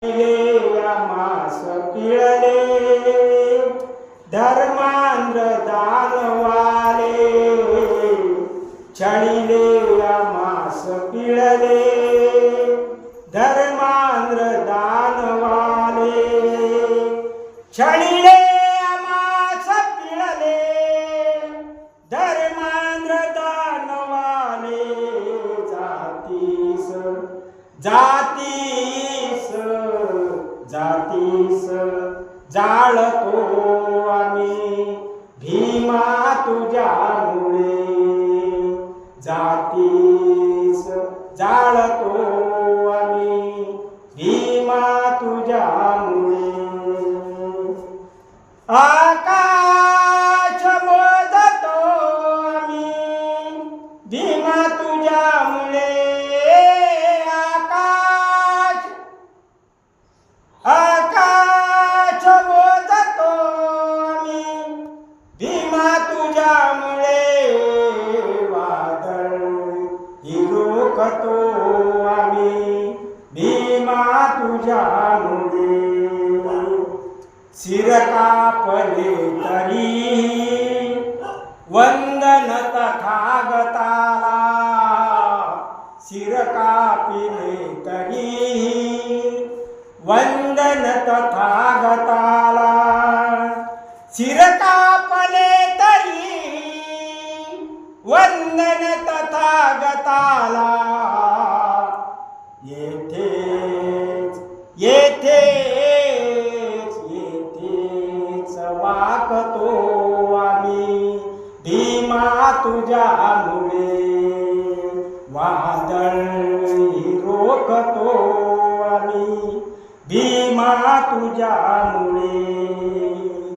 मास पिळले धर्मांध्र दानवाले छळिले मास पिळले धर्मांध्र दानवाले छळिले मास पिळले धर्मांध्र दानवाले जातीस जातीस जाळतो आम्ही भीमा तुझ्यामुळे जातीस जाळतो आम्ही भीमा तुझ्यामुळे आकाश मोजतो आम्ही भीमा तुझ्यामुळे आकाश मोजतो आम्ही भीमा तुझ्यामुळे वादळ ही रोखतो आम्ही भीमा तुझ्यामुळे शिर कापले तरी वंदन तथागताला शिर कापिले तरी वंदन तथागताला शिर कापले तरी वंदन तथागताला येथेच वाकतो आम्ही भीमा तुझ्यामुळे वादळ रोखतो आम्ही भीमा तुझ्यामुळे